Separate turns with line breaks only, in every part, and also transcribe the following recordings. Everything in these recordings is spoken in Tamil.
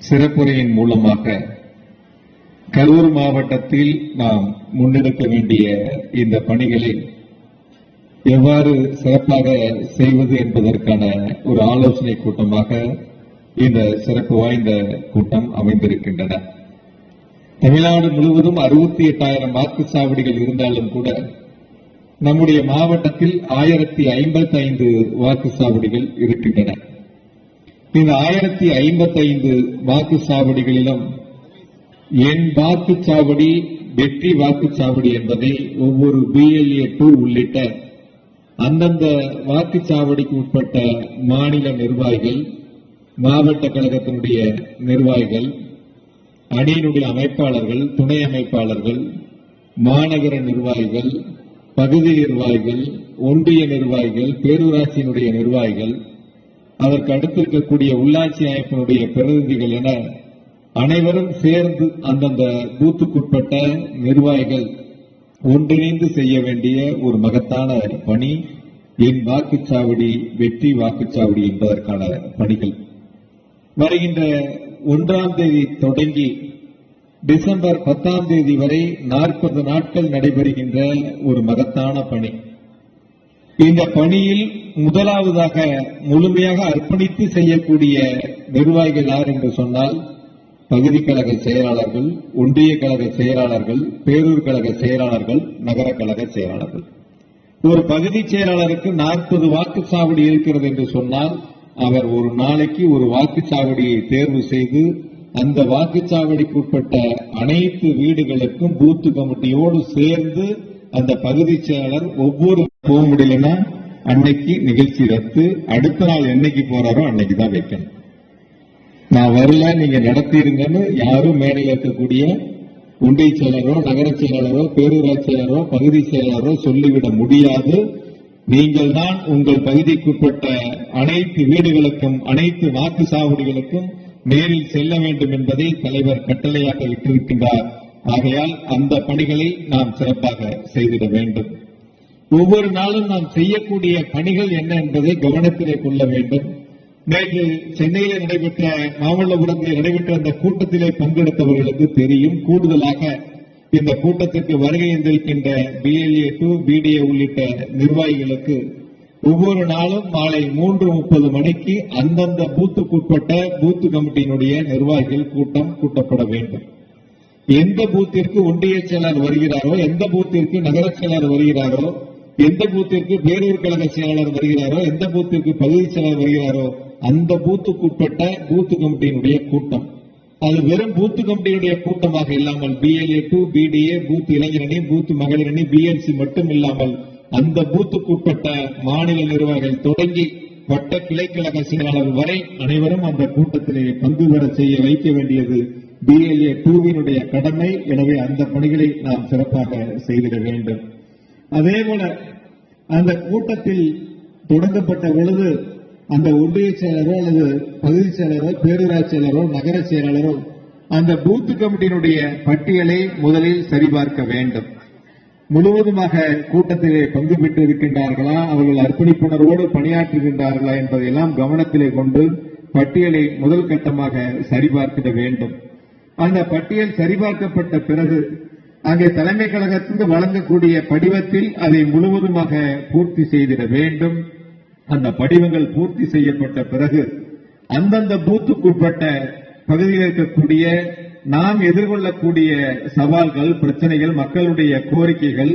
சிறப்புரையின் மூலமாக கரூர் மாவட்டத்தில் நாம் முன்னெடுக்க வேண்டிய இந்த பணிகளை எவ்வாறு சிறப்பாக செய்வது என்பதற்கான ஒரு ஆலோசனை கூட்டமாக இந்த சிறப்பு வாய்ந்த கூட்டம் அமைந்திருக்கின்றன. தமிழ்நாடு முழுவதும் 68,000 வாக்குச்சாவடிகள் இருந்தாலும் கூட நம்முடைய மாவட்டத்தில் 1055 வாக்குச்சாவடிகள் இருக்கின்றன. இந்த 1055 வாக்குச்சாவடிகளிலும் என் வாக்குச்சாவடி வெற்றி வாக்குச்சாவடி என்பதை ஒவ்வொரு BLA2 உள்ளிட்ட அந்தந்த வாக்குச்சாவடிக்கு உட்பட்ட மாநில நிர்வாகிகள், மாவட்ட கழகத்தினுடைய நிர்வாகிகள், அணியினுடைய அமைப்பாளர்கள், துணை அமைப்பாளர்கள், மாநகர நிர்வாகிகள், பகுதி நிர்வாகிகள், ஒன்றிய நிர்வாகிகள், பேரூராட்சியினுடைய நிர்வாகிகள், அதற்கு அடுத்திருக்கக்கூடிய உள்ளாட்சி அமைப்பினுடைய பிரதிநிதிகள் என அனைவரும் சேர்ந்து அந்தந்த பூத்துக்குட்பட்ட நிர்வாகிகள் ஒன்றிணைந்து செய்ய வேண்டிய ஒரு மகத்தான பணி என் வாக்குச்சாவடி வெற்றி வாக்குச்சாவடி என்பதற்கான பணிகள். வருகின்ற 1ஆம் தேதி தொடங்கி டிசம்பர் 10ஆம் தேதி வரை 40 நாட்கள் நடைபெறுகின்ற ஒரு மகத்தான பணி. இந்த பணியில் முதலாவதாக முழுமையாக அர்ப்பணித்து செய்யக்கூடிய நிர்வாகிகள் யார் என்று சொன்னால் பகுதி கழக செயலாளர்கள், ஒன்றிய கழக செயலாளர்கள், பேரூர் கழக செயலாளர்கள், நகர கழக செயலாளர்கள். ஒரு பகுதி செயலாளருக்கு 40 வாக்குச்சாவடி இருக்கிறது என்று சொன்னால் அவர் ஒரு நாளைக்கு ஒரு வாக்குச்சாவடியை தேர்வு செய்து அந்த வாக்குச்சாவடிக்கு உட்பட்ட அனைத்து வீடுகளுக்கும் பூத்து கமிட்டியோடு சேர்ந்து அந்த பகுதி செயலாளர் ஒவ்வொரு போக முடியலன்னா அன்னைக்கு நிகழ்ச்சி ரத்து, அடுத்த நாள் என்னைக்கு போறாரோ அன்னைக்கு தான் வைக்கணும். நான் வரல, நீங்க நடத்திருங்கன்னு யாரும் மேடையில் இருக்கக்கூடிய ஒன்றிய செயலரோ, நகர செயலாளரோ, பேரூராட்சி செயலரோ, பகுதி செயலாளரோ சொல்லிவிட முடியாது. நீங்கள் தான் உங்கள் பகுதிக்குட்பட்ட அனைத்து வீடுகளுக்கும், அனைத்து வாக்குச்சாவடிகளுக்கும் நேரில் செல்ல வேண்டும் என்பதை தலைவர் கட்டளையாக விட்டிருக்கின்றார். ஆகையால் அந்த பணிகளை நாம் சிறப்பாக செய்திட வேண்டும். ஒவ்வொரு நாளும் நாம் செய்யக்கூடிய பணிகள் என்ன என்பதை கவனத்திலே கொள்ள வேண்டும். நேற்று சென்னையில் நடைபெற்ற, மாமல்லபுரத்தில் நடைபெற்ற அந்த கூட்டத்திலே பங்கெடுத்தவர்களுக்கு தெரியும். கூடுதலாக இந்த கூட்டத்திற்கு வருகை இருந்திருக்கின்ற BLA2, BDA உள்ளிட்ட நிர்வாகிகளுக்கு ஒவ்வொரு நாளும் மாலை 3:30 மணிக்கு அந்தந்த பூத்துக்குட்பட்ட பூத்து கமிட்டியினுடைய நிர்வாகிகள் கூட்டம் கூட்டப்பட வேண்டும். எந்த பூத்திற்கு ஒன்றிய செயலாளர் வருகிறாரோ, எந்த பூத்திற்கு நகர செயலாளர் வருகிறாரோ, எந்த பூத்திற்கு பேரூர் கழக செயலாளர் வருகிறாரோ, எந்த பூத்திற்கு பகுதி செயலாளர் வருகிறாரோ அந்த பூத்துக்குட்பட்ட பூத்து கமிட்டியினுடைய கூட்டம். அது வெறும் பூத்து கமிட்டியுடைய கூட்டமாக இல்லாமல் BLA2, BDA, பூத் இளைஞரணி, பூத் மகளிரணி, BLC மட்டும் இல்லாமல் அந்த பூத்துக்குட்பட்ட மாநில நிர்வாகிகள் தொடங்கி வட்ட கிளைக்கழக செயலாளர் வரை அனைவரும் அந்த கூட்டத்திலே பங்கு பெற செய்ய வைக்க வேண்டியது BLA2வினுடைய கடமை. எனவே அந்த பணிகளை நாம் சிறப்பாக செய்திட வேண்டும். அதேபோல அந்த கூட்டத்தில் தொடங்கப்பட்ட பொழுது அந்த ஒன்றிய செயலரோ அல்லது பகுதி செயலரோ, பேரூராட்சி செயலரோ, நகர செயலாளரோ அந்த பூத்து கமிட்டியினுடைய பட்டியலை முதலில் சரிபார்க்க வேண்டும். முழுவதுமாக கூட்டத்திலே பங்கு பெற்று இருக்கின்றார்களா, அவர்கள் அர்ப்பணிப்புணர்வோடு பணியாற்றுகின்றார்களா என்பதையெல்லாம் கவனத்திலே கொண்டு பட்டியலை முதல் கட்டமாக சரிபார்த்திட வேண்டும். அந்த பட்டியல் சரிபார்க்கப்பட்ட பிறகு அங்கே தலைமை கழகத்திற்கு வழங்கக்கூடிய படிவத்தில் அதை முழுவதுமாக பூர்த்தி செய்திட வேண்டும். அந்த படிவங்கள் பூர்த்தி செய்யப்பட்ட பிறகு அந்தந்த பூத்துக்குட்பட்ட பகுதியில் இருக்கக்கூடிய நாம் எதிர்கொள்ளக்கூடிய சவால்கள், பிரச்சனைகள், மக்களுடைய கோரிக்கைகள்,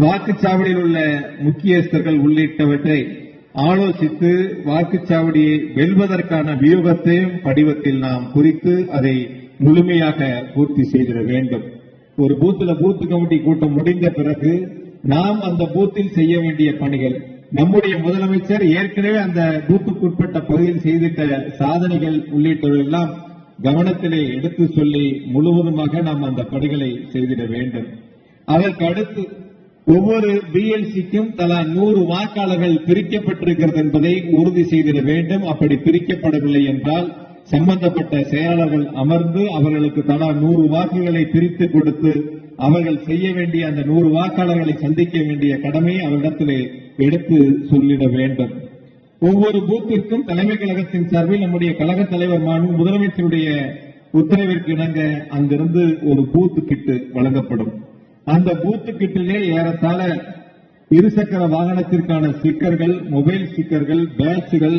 வாக்குச்சாவடியில் உள்ள முக்கியஸ்தர்கள் உள்ளிட்டவற்றை ஆலோசித்து வாக்குச்சாவடியை வெல்வதற்கான வியூகத்தையும் படிவத்தில் நாம் குறித்து அதை முழுமையாக பூர்த்தி செய்திட வேண்டும். ஒரு பூத்தில் பூத்து கமிட்டி கூட்டம் முடிந்த பிறகு நாம் அந்த பூத்தில் செய்ய வேண்டிய பணிகள், நம்முடைய முதலமைச்சர் ஏற்கனவே அந்த பூத்துக்குட்பட்ட பகுதியில் செய்திட்ட சாதனைகள் உள்ளிட்டவையெல்லாம் கவனத்திலே எடுத்து சொல்லி முழுவதுமாக நாம் அந்த பணிகளை செய்திட வேண்டும். அதற்கு அடுத்து ஒவ்வொரு BLCக்கும் தலா 100 வாக்காளர்கள் பிரிக்கப்பட்டிருக்கிறது என்பதை உறுதி செய்திட வேண்டும். அப்படி பிரிக்கப்படவில்லை என்றால் சம்பந்தப்பட்ட செயலாளர்கள் அமர்ந்து அவர்களுக்கு தலா 100 வாக்குகளை பிரித்து கொடுத்து அவர்கள் செய்ய வேண்டிய அந்த 100 வாக்காளர்களை சந்திக்க வேண்டிய கடமையை அவரிடத்திலே எடுத்து சொல்லிட வேண்டும். ஒவ்வொரு பூத்திற்கும் தலைமை கழகத்தின் சார்பில் நம்முடைய கழக தலைவர் முதலமைச்சருடைய உத்தரவிற்கு இணங்க அங்கிருந்து ஒரு பூத்து கிட்டு வழங்கப்படும். அந்த பூத்து கிட்டிலே ஏறத்தாழ இருசக்கர வாகனத்திற்கான ஸ்டிக்கர்கள், மொபைல் ஸ்டிக்கர்கள், பேட்சுகள்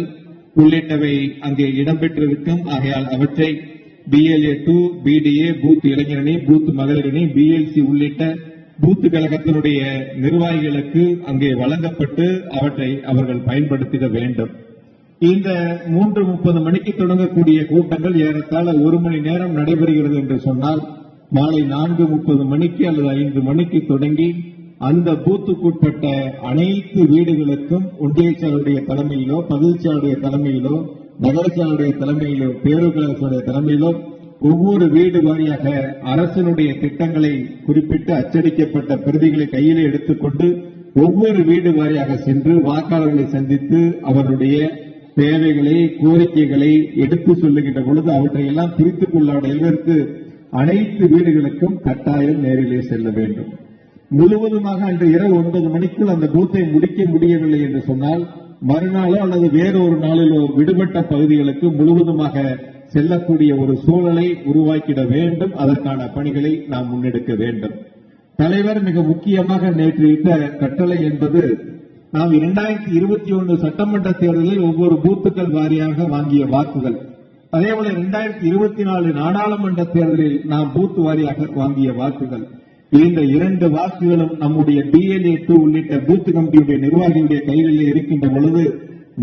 உள்ளிட்டவை அங்கே இடம்பெற்றிருக்கும். ஆகையால் அவற்றை BLA 2, BDA, பூத் இளைஞரணி, பூத் மகளிரணி, BLC உள்ளிட்ட பூத்து கழகத்தினுடைய நிர்வாகிகளுக்கு அங்கே வழங்கப்பட்டு அவற்றை அவர்கள் பயன்படுத்திட வேண்டும். இந்த 3:30 மணிக்கு தொடங்கக்கூடிய கூட்டங்கள் ஏறத்தாழ 1 மணி நேரம் நடைபெறுகிறது என்று சொன்னால், மாலை 4:30 மணிக்கு அல்லது 5 மணிக்கு தொடங்கி அந்த பூத்துக்குட்பட்ட அனைத்து வீடுகளுக்கும் ஒன்றிய செயலுடைய தலைமையிலோ, பகுதி செயலுடைய தலைமையிலோ, நகர செயலுடைய தலைமையிலோ, பேரூராட்சியுடைய தலைமையிலோ ஒவ்வொரு வீடு வாரியாக அரசினுடைய திட்டங்களை குறிப்பிட்டு அச்சடிக்கப்பட்ட பிரதிகளை கையிலே எடுத்துக்கொண்டு ஒவ்வொரு வீடு வாரியாக சென்று வாக்காளர்களை சந்தித்து அவருடைய தேவைகளை, கோரிக்கைகளை எடுத்து சொல்லுகின்ற பொழுது அவற்றையெல்லாம் பிரித்துக் கொள்ளாதவர்களுக்கு அனைத்து வீடுகளுக்கும் கட்டாயம் நேரிலே செல்ல வேண்டும். முழுவதுமாக அன்று இரவு 9 மணிக்குள் அந்த பூத்தை முடிக்க முடியவில்லை என்று சொன்னால், மறுநாளோ அல்லது வேறொரு நாளிலோ விடுபட்ட பகுதிகளுக்கு முழுவதுமாக செல்லக்கூடிய ஒரு சூழலை உருவாக்கிட வேண்டும். அதற்கான பணிகளை நாம் முன்னெடுக்க வேண்டும். தலைவர் மிக முக்கியமாக நேற்று இட்ட கட்டளை என்பது, நாம் 2021 சட்டமன்ற தேர்தலில் ஒவ்வொரு பூத்துக்கள் வாரியாக வாங்கிய வாக்குகள், அதேபோல 2024 நாடாளுமன்ற தேர்தலில் நாம் பூத்து வாரியாக வாங்கிய வாக்குகள், இந்த 2 வாக்குகளும் நம்முடைய BLA 2 உள்ளிட்ட பூத் கமிட்டியுடைய நிர்வாகிகளுடைய கைகளில் இருக்கின்ற பொழுது,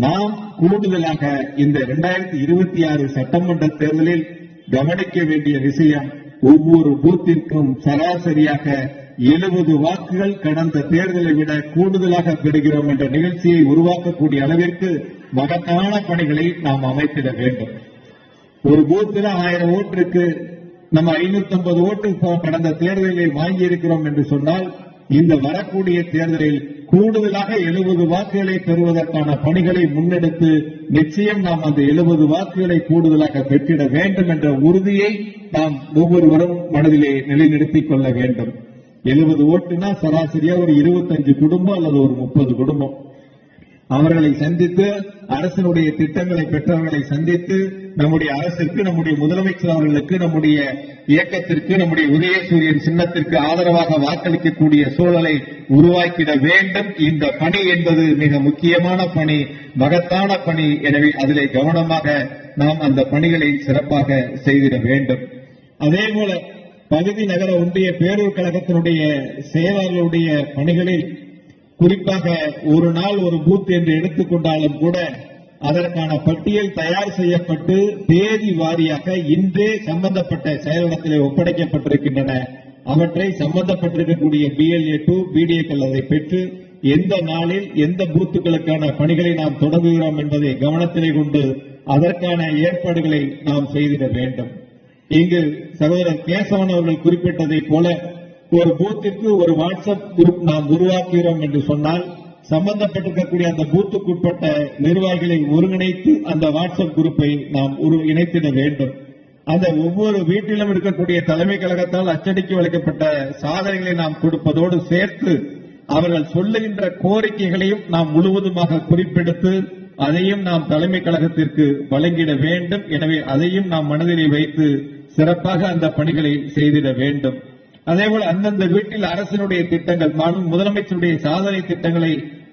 நாம் கூடுதலாக இந்த 2026 சட்டமன்ற தேர்தலில் கவனிக்க வேண்டிய விஷயம், ஒவ்வொரு பூத்திற்கும் சராசரியாக 70 வாக்குகள் கடந்த தேர்தலை விட கூடுதலாக பெறுகிறோம் என்ற நிகழ்ச்சியை உருவாக்கக்கூடிய அளவிற்கு மகத்தான பணிகளை நாம் அமைத்திட வேண்டும். ஒரு பூத்தில் 1000 ஓட்டிற்கு நம்ம 550 ஓட்டு கடந்த தேர்தலில் வாங்கி இருக்கிறோம் என்று சொன்னால், இந்த வரக்கூடிய தேர்தலில் கூடுதலாக 70 வாக்குகளை பெறுவதற்கான பணிகளை முன்னெடுத்து நிச்சயம் நாம் அந்த 70 வாக்குகளை கூடுதலாக பெற்றிட வேண்டும் என்ற உறுதியை நாம் ஒவ்வொருவரும் மனதிலே நிலைநிறுத்திக் கொள்ள வேண்டும். 70 ஓட்டுனா சராசரியா ஒரு 25 குடும்பம் அல்லது ஒரு 30 குடும்பம். அவர்களை சந்தித்து அரசினுடைய திட்டங்களை பெற்றவர்களை சந்தித்து நம்முடைய அரசிற்கு, நம்முடைய முதலமைச்சர் அவர்களுக்கு, நம்முடைய இயக்கத்திற்கு, நம்முடைய உதயசூரியன் சின்னத்திற்கு ஆதரவாக வாக்களிக்கக்கூடிய சூழலை உருவாக்கிட வேண்டும். இந்த பணி என்பது மிக முக்கியமான பணி, மகத்தான பணி. எனவே அதிலே கவனமாக நாம் அந்த பணிகளை சிறப்பாக செய்திட வேண்டும். அதேபோல பகுதி நகர ஒன்றிய பேரூர் கழகத்தினுடைய செயலாளர்களுடைய பணிகளில் குறிப்பாக ஒரு நாள் ஒரு பூத் என்று எடுத்துக்கொண்டாலும் கூட அதற்கான பட்டியல் தயார் செய்யப்பட்டு தேதி வாரியாக இன்றே சம்பந்தப்பட்ட செயலிடத்திலே ஒப்படைக்கப்பட்டிருக்கின்றன. அவற்றை சம்பந்தப்பட்டிருக்கக்கூடிய BLA 2, BDA அதை பெற்று எந்த நாளில் எந்த பூத்துக்களுக்கான பணிகளை நாம் தொடங்குகிறோம் என்பதை கவனத்திலே கொண்டு அதற்கான ஏற்பாடுகளை நாம் செய்திட வேண்டும். இங்கு சகோதரர் கேசவன் அவர்கள் குறிப்பிட்டதை போல ஒரு பூத்திற்கு ஒரு வாட்ஸ்அப் குரூப் நாம் உருவாக்குகிறோம் என்று சொன்னால், சம்பந்தப்பட்டிருக்கக்கூடிய அந்த பூத்துக்குட்பட்ட நிர்வாகிகளை ஒருங்கிணைத்து அந்த வாட்ஸ்அப் குரூப்பை நாம் இணைத்திட வேண்டும். அந்த ஒவ்வொரு வீட்டிலும் இருக்கக்கூடிய தலைமை கழகத்தால் அச்சடிக்க வைக்கப்பட்ட சாதனைகளை நாம் கொடுப்பதோடு சேர்த்து அவர்கள் சொல்லுகின்ற கோரிக்கைகளையும் நாம் முழுவதுமாக குறிப்பெடுத்து அதையும் நாம் தலைமை கழகத்திற்கு வழங்கிட வேண்டும். எனவே அதையும் நாம் மனதிலே வைத்து சிறப்பாக அந்த பணிகளை செய்திட வேண்டும். அதேபோல அந்தந்த வீட்டில் அரசினுடைய திட்டங்கள், முதலமைச்சருடைய சாதனை திட்டங்களை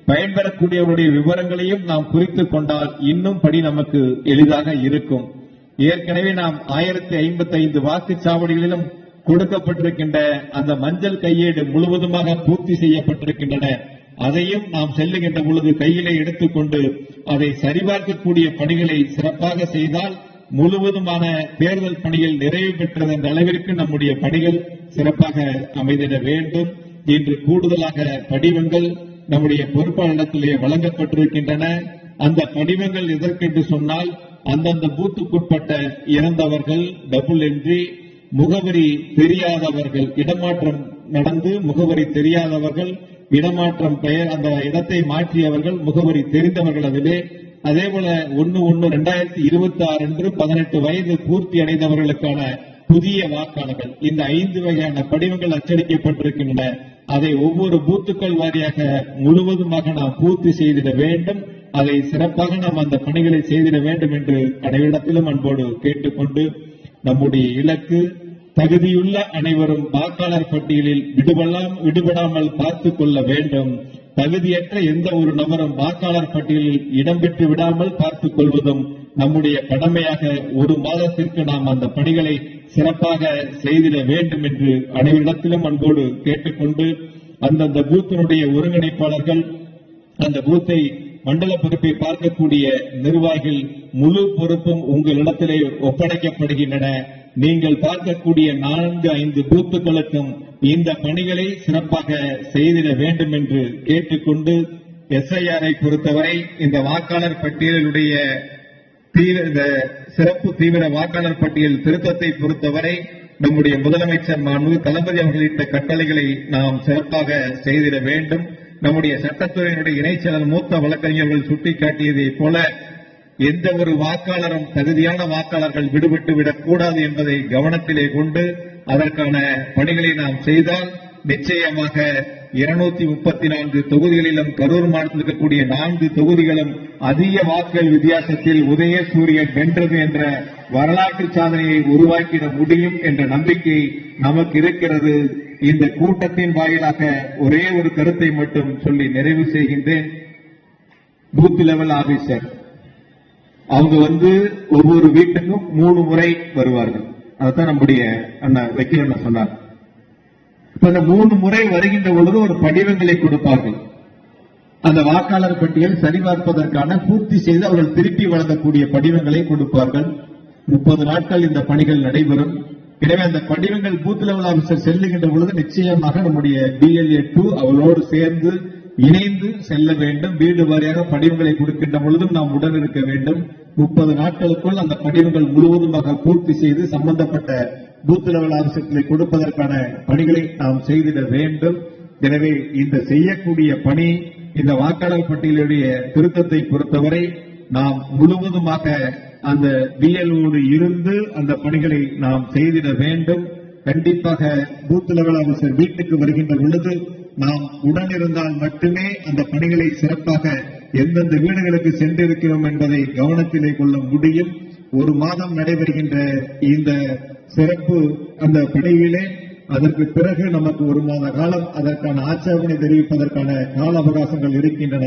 பயன்பெறக்கூடியவருடைய விவரங்களையும் நாம் குறித்துக் கொண்டால் இன்னும் படி நமக்கு எளிதாக இருக்கும். ஏற்கனவே நாம் 1055 வாக்குச்சாவடிகளிலும் கொடுக்கப்பட்டிருக்கின்ற அந்த மஞ்சள் கையேடு முழுவதுமாக பூர்த்தி செய்யப்பட்டிருக்கின்றன. அதையும் நாம் செல்லுகின்ற பொழுது கையிலே எடுத்துக்கொண்டு அதை சரிபார்க்கக்கூடிய பணிகளை சிறப்பாக செய்தால் முழுவதுமான தேர்தல் பணிகள் நிறைவு பெற்றது என்ற அளவிற்கு நம்முடைய பணிகள் சிறப்பாக அமைந்திட வேண்டும். இன்று கூடுதலாக படிவங்கள் நம்முடைய பொறுப்பாளரிடத்திலே வழங்கப்பட்டிருக்கின்றன. அந்த படிவங்கள் எதற்கென்று சொன்னால், அந்தந்த பூத்துக்குட்பட்ட இறந்தவர்கள், டபுள் என்ட்ரி, முகவரி தெரியாதவர்கள், இடமாற்றம் நடந்து முகவரி தெரியாதவர்கள், இடமாற்றம் பெயர் அந்த இடத்தை மாற்றியவர்கள், முகவரி தெரிந்தவர்கள் அதிலே. அதேபோல 1/1/2026 அன்று 18 வயது பூர்த்தி அடைந்தவர்களுக்கான புதிய வாக்காளர்கள். இந்த 5 வகையான படிவங்கள் அச்சடிக்கப்பட்டிருக்கின்றன. அதை ஒவ்வொரு பூத்துக்கள் வாரியாக முழுவதுமாக நாம் பூர்த்தி செய்திட வேண்டும். அதை சிறப்பாக நாம் அந்த பணிகளை செய்திட வேண்டும் என்று அனைவரிடத்திலும் அன்போடு கேட்டுக்கொண்டு, நம்முடைய இலக்கு தகுதியுள்ள அனைவரும் வாக்காளர் பட்டியலில் விடுபடாமல் பார்த்துக் கொள்ள வேண்டும். தகுதியற்ற எந்த ஒரு நபரும் வாக்காளர் பட்டியலில் இடம்பெற்று விடாமல் பார்த்துக் கொள்வதும் நம்முடைய கடமையாக ஒரு மாதத்திற்கு நாம் அந்த பணிகளை சிறப்பாக செய்திட வேண்டும் என்று அனைவரிடத்திலும் அன்போடு கேட்டுக்கொண்டு, அந்தந்த பூத்தினுடைய ஒருங்கிணைப்பாளர்கள், அந்த பூத்தை மண்டல பொறுப்பை பார்க்கக்கூடிய நிர்வாகிகள் முழு பொறுப்பும் உங்களிடத்திலே ஒப்படைக்கப்படுகின்றன. நீங்கள் பார்க்கக்கூடிய 4-5 பூத்துக்களுக்கும் இந்த பணிகளை சிறப்பாக செய்திட வேண்டும் என்று கேட்டுக்கொண்டு, SIR பொறுத்தவரை இந்த வாக்காளர் பட்டியலுடைய இந்த சிறப்பு தீவிர வாக்காளர் பட்டியல் திருத்தத்தை பொறுத்தவரை நம்முடைய முதலமைச்சர் மாண்பு தளபதி அவர்களிட்ட கட்டளைகளை நாம் சிறப்பாக செய்திட வேண்டும். நம்முடைய சட்டத்துறையினுடைய இணைச்செயலர் மூத்த வழக்கறிஞர்கள் சுட்டிக்காட்டியதை போல எந்த ஒரு வாக்காளரும் தகுதியான வாக்காளர்கள் விடுபட்டு விடக்கூடாது என்பதை கவனத்திலே கொண்டு அதற்கான பணிகளை நாம் செய்தால் நிச்சயமாக 234 தொகுதிகளிலும் கரூர் மாவட்டத்தில் இருக்கக்கூடிய 4 தொகுதிகளும் அதிக வாக்குகள் வித்தியாசத்தில் உதயசூரியன் வென்றது என்ற வரலாற்று சாதனையை உருவாக்கிட முடியும் என்ற நம்பிக்கை நமக்கு இருக்கிறது. இந்த கூட்டத்தின் வாயிலாக ஒரே ஒரு கருத்தை மட்டும் சொல்லி நிறைவு செய்கின்றேன். பூத் லெவல் ஆபீசர் அவங்க ஒவ்வொரு வீட்டுக்கும் 3 முறை வருவார்கள். அதான் நம்முடைய வைக்கிறேன் சொன்னார். இந்த 3 முறை வருகின்ற பொழுது ஒரு படிவங்களை கொடுப்பார்கள். அந்த வாக்காளர் பட்டியல் சரிபார்ப்பதற்கான பூர்த்தி செய்து அவர்கள் திருப்பி வழங்கக்கூடிய படிவங்களை கொடுப்பார்கள். 30 நாட்கள் இந்த பணிகள் நடைபெறும். எனவே அந்த படிவங்கள் பூத் லெவல் ஆபீசர் செல்லுகின்ற பொழுது நிச்சயமாக நம்முடைய BLA2 அவளோடு சேர்ந்து இணைந்து செல்ல வேண்டும். வீடு வாரியாக படிவங்களை கொடுக்கின்ற பொழுதும் நாம் உடன் இருக்க வேண்டும். 30 நாட்களுக்குள் அந்த படிவங்கள் முழுவதுமாக பூர்த்தி செய்து சம்பந்தப்பட்ட பூத் லெவல் ஆபீசர்களை கொடுப்பதற்கான பணிகளை நாம் செய்திட வேண்டும். எனவே இந்த செய்யக்கூடிய பணி, இந்த வாக்காளர் பட்டியலுடைய திருத்தத்தை பொறுத்தவரை நாம் முழுவதுமாக அந்த BLOடு இருந்து அந்த பணிகளை நாம் செய்திட வேண்டும். கண்டிப்பாக பூத் லெவல் ஆபீசர் வீட்டுக்கு வருகின்ற பொழுது நாம் உடனிருந்தால் மட்டுமே அந்த பணிகளை சிறப்பாக எந்தெந்த வீடுகளுக்கு சென்றிருக்கிறோம் என்பதை கவனத்திலே கொள்ள முடியும். 1 மாதம் நடைபெறுகின்ற இந்த சிறப்பு அந்த பணியிலே அதற்கு பிறகு நமக்கு 1 மாத காலம் அதற்கான ஆட்சேபனை தெரிவிப்பதற்கான கால அவகாசங்கள் இருக்கின்றன.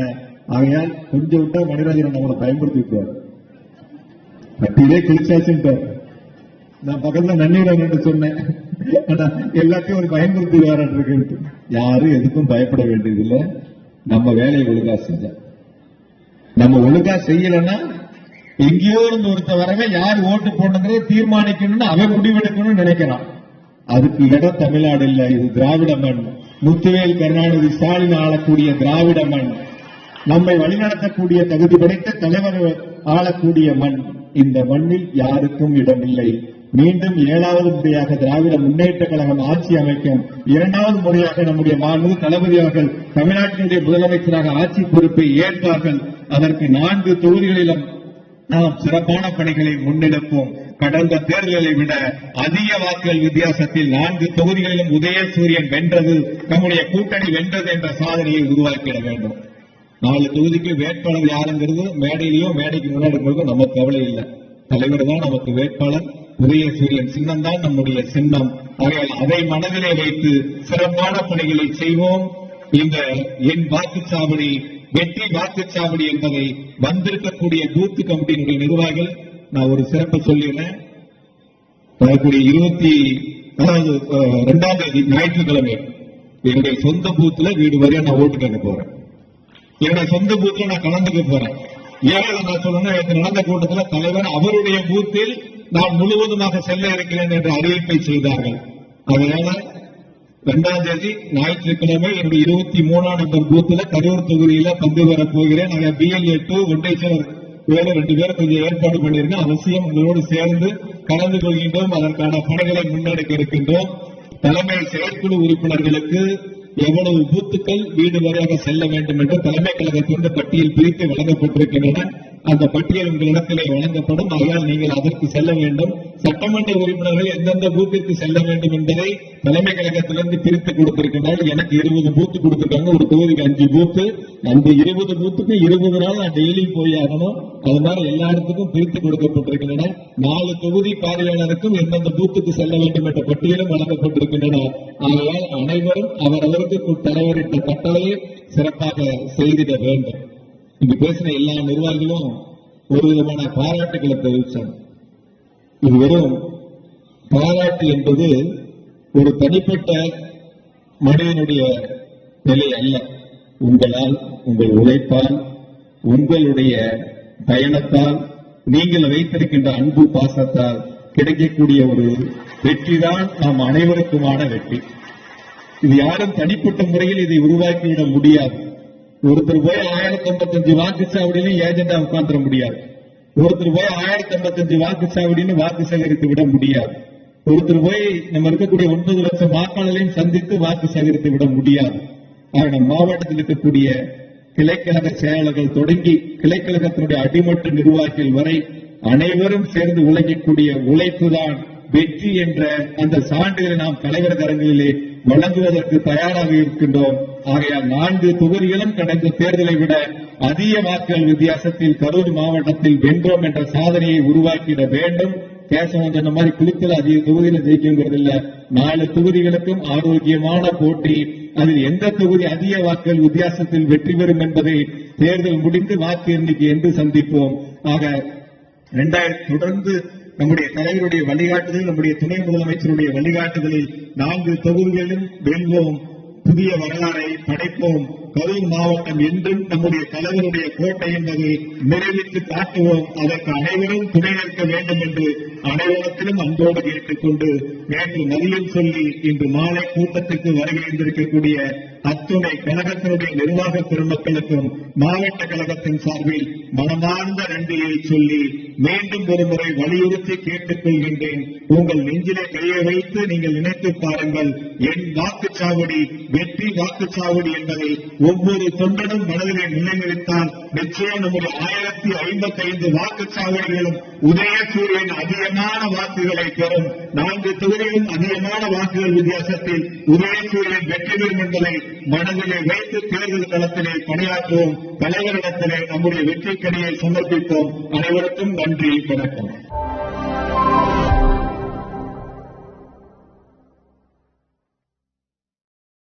ஆகையால் கொஞ்சம் விட்டா மணிராஜன் நம்மளை பயன்படுத்திக்குவார். பட்டியலே கிழிச்சாச்சுட்டு நான் பக்கத்துல நன்னீரன் என்று சொன்னேன். எல்லாத்தையும் ஒரு பயன்படுத்தி வர்றது. யாரும் எதுக்கும் பயப்பட வேண்டியதில்லை. நம்ம வேலையை ஒழுங்கா செஞ்ச, நம்ம ஒழுங்கா செய்யலன்னா எங்கேயோ இருந்து ஒருத்த வரவே யார் ஓட்டு போடுறதே தீர்மானிக்கணும்னு அவன் முடிவெடுக்கணும்னு நினைக்கிறான். அதுக்கு இடம் தமிழ்நாடு இல்ல, இது திராவிட மண். முத்துவேல் கருணாநிதி ஸ்டாலின் ஆளக்கூடிய திராவிட மண், நம்மை வழிநடத்தக்கூடிய தகுதி படைத்த தலைவர் ஆளக்கூடிய மண். இந்த மண்ணில் யாருக்கும் இடமில்லை. மீண்டும் 7வது முறையாக திராவிட முன்னேற்ற கழகம் ஆட்சி அமைக்கும். 2வது முறையாக நம்முடைய மாண்புமிகு தளபதி அவர்கள் தமிழ்நாட்டினுடைய முதலமைச்சராக ஆட்சி பொறுப்பை ஏற்பார்கள். அதற்கு 4 தொகுதிகளிலும் நாம் சிறப்பான பணிகளை முன்னெடுப்போம். கடந்த தேர்தலை விட அதிக வாக்குகள் வித்தியாசத்தில் 4 தொகுதிகளிலும் உதயசூரியன் வென்றது, நம்முடைய கூட்டணி வென்றது என்ற சாதனையை உருவாக்கிட வேண்டும். 4 தொகுதிக்கு வேட்பாளர் யாருங்கிறது மேடையிலயோ மேடைக்கு முன்னாடி நமக்கு கவலை இல்லை. தலைவர் தான் நமக்கு வேட்பாளர். உதயசூரியன் சின்னம் தான் நம்முடைய சின்னம். ஆகையால் அதை மனதிலே வைத்து சிறப்பான பணிகளை செய்வோம். இந்த என் வாக்குச்சாவடி வெற்றி வாக்குச்சாவடி என்பதை வந்திருக்கக்கூடிய பூத் கமிட்டியினுடைய நிர்வாகிகள் நான் ஒரு சிறப்பு சொல்லிடுறேன். வரக்கூடிய 22ஆம் தேதி ஞாயிற்றுக்கிழமை என்னுடைய சொந்த பூத்துல வீடு வரையா நான் ஓட்டு கேட்க போறேன். என்னுடைய சொந்த பூத்துல நான் கலந்துக்க போறேன். ஏன் நான் சொல்லணும், நடந்த கூட்டத்தில் தலைவர் அவருடைய பூத்தில் நான் முழுவதுமாக செல்ல இருக்கிறேன் என்ற அறிவிப்பை செய்தார்கள். அதனால 2ஆம் தேதி ஞாயிற்றுக்கிழமை என்னுடைய 23ஆம் நம்பர் பூத்துல கரூர் தொகுதியில பங்கு பெறப் போகிறேன். BLA2 ஒன்றைச்சர் வேற 2 பேரும் கொஞ்சம் ஏற்பாடு பண்ணிருக்கேன். அவசியம் உங்களோடு சேர்ந்து கலந்து கொள்கின்றோம். அதற்கான பணிகளை முன்னெடுக்க இருக்கின்றோம். தலைமை செயற்குழு உறுப்பினர்களுக்கு எவ்வளவு பூத்துக்கள் வீடு வரையாக செல்ல வேண்டும் என்று தலைமை கழகத்தின் பட்டியல் பிரித்து வழங்கப்பட்டிருக்கின்றன. அந்த பட்டியல் உங்களிடத்திலே வழங்கப்படும். ஆகையால் நீங்கள் அதற்கு செல்ல வேண்டும். சட்டமன்ற உறுப்பினர்கள் எந்தெந்த பூத்திற்கு செல்ல வேண்டும் என்பதை தலைமை கழகத்திலிருந்து பிரித்து கொடுத்திருக்கிறார்கள். எனக்கு 20 பூத்து கொடுத்திருக்காங்க. ஒரு தொகுதிக்கு 5 பூத்து. அந்த 20 பூத்துக்கு 20 நாள் நான் டெய்லி போய் ஆகணும். அதனால எல்லா இடத்துக்கும் பிரித்து கொடுக்கப்பட்டிருக்கின்றன. 4 தொகுதி பார்வையாளருக்கும் எந்தெந்த பூத்துக்கு செல்ல வேண்டும் என்ற பட்டியலும் வழங்கப்பட்டிருக்கின்றன. ஆகையால் அனைவரும் அவரவருக்கு தலைவரிட்ட கட்டளையை சிறப்பாக செய்திட வேண்டும். இங்கு பேசின எல்லா நிர்வாகிகளும் ஒரு விதமான பாராட்டுகளை தெரிவித்தார். இது வெறும் பாராட்டு என்பது ஒரு தனிப்பட்ட மனிதனுடைய நிலை அல்ல. உங்களால், உங்கள் உழைப்பால், உங்களுடைய பயணத்தால், நீங்கள் வைத்திருக்கின்ற அன்பு பாசத்தால் கிடைக்கக்கூடிய ஒரு வெற்றிதான் நாம் அனைவருக்குமான வெற்றி. இது யாரும் தனிப்பட்ட முறையில் இதை உருவாக்கிவிட முடியாது. ஒருத்தர் போய் 1055 வாக்குச்சாவடியில ஏஜெண்டா உட்கார்ந்துட முடியாது. ஒருத்தர் போய் 1055 வாக்குச்சாவடின்னு வாக்கு சேகரித்து விட முடியாது. ஒருத்தர் போய் நம்ம இருக்கக்கூடிய 9 லட்சம் வாக்காளர்களையும் சந்தித்து வாக்கு சேகரித்து விட முடியாது. நம் மாவட்டத்தில் இருக்கக்கூடிய கிளைக்கழக செயலாளர்கள் தொடங்கி கிளைக்கழகத்தினுடைய அடிமட்ட நிர்வாகிகள் வரை அனைவரும் சேர்ந்து உழைக்கக்கூடிய உழைப்புதான் வெற்றி என்ற அந்த சான்றுகளை நாம் தலைவர் கரங்களிலே வழங்குவதற்கு தயாராக இருக்கின்றோம். ஆகையால் 4 தொகுதிகளும் கடந்த தேர்தலை விட அதிக வாக்குகள் வித்தியாசத்தில் கரூர் மாவட்டத்தில் வென்றோம் என்ற சாதனையை உருவாக்கிட வேண்டும். கேசவன் சொன்ன மாதிரி குளித்தல் அதிக தொகுதியில ஜெயிக்குங்கிறது இல்ல. 4 தொகுதிகளுக்கும் ஆரோக்கியமான போட்டி. அதில் எந்த தொகுதி அதிக வாக்குகள் வித்தியாசத்தில் வெற்றி பெறும் என்பதை தேர்தல் முடிந்து வாக்கு எண்ணிக்கை என்று சந்திப்போம். ஆக 2000 தொடர்ந்து நம்முடைய தலைவருடைய வழிகாட்டுதல், நம்முடைய துணை முதலமைச்சருடைய வழிகாட்டுதலில் 4 தொகுதிகளிலும் வெல்வோம், புதிய வரலாறை படைப்போம். கரூர் மாவட்டம் என்றும் நம்முடைய தலைவருடைய கோட்டை என்பதை நிறைவேற்றி காட்டுவோம். அதற்கு அனைவரும் துணை நிற்க வேண்டும் என்று அனைவரத்திலும் அன்போடு கேட்டுக்கொண்டு நேற்று மதியம் சொல்லி இன்று மாலை கூட்டத்திற்கு வருகின்றிருக்கக்கூடிய அத்துணை கழகத்தினுடைய நிர்வாக பெருமக்களுக்கும் மாவட்ட கழகத்தின் சார்பில் மனமார்ந்த நன்றியை சொல்லி மீண்டும் ஒருமுறை வலியுறுத்தி கேட்டுக் கொள்கின்றேன். உங்கள் நெஞ்சிலே கையை வைத்து நீங்கள் நினைத்து பாருங்கள். என் வாக்குச்சாவடி வெற்றி வாக்குச்சாவடி என்பதை ஒவ்வொரு தொண்டனும் மனதிலே நிலைநிறுத்தால் நிச்சயம் நம்முடைய 1055 வாக்குச்சாவடிகளும் உதயசூரியன் அதிகமான வாக்குகளை பெறும். 4 தொகுதிகளும் அதிகமான வாக்குகள் வித்தியாசத்தில் உதயசூரியன் வெற்றி பெறும் என்பதை மனதிலே வைத்து தேர்தல் களத்திலே பணியாற்றுவோம். தலைவரிடத்திலே நம்முடைய வெற்றிக்கடியை சமர்ப்பிப்போம். அனைவருக்கும் நன்றி, வணக்கம்.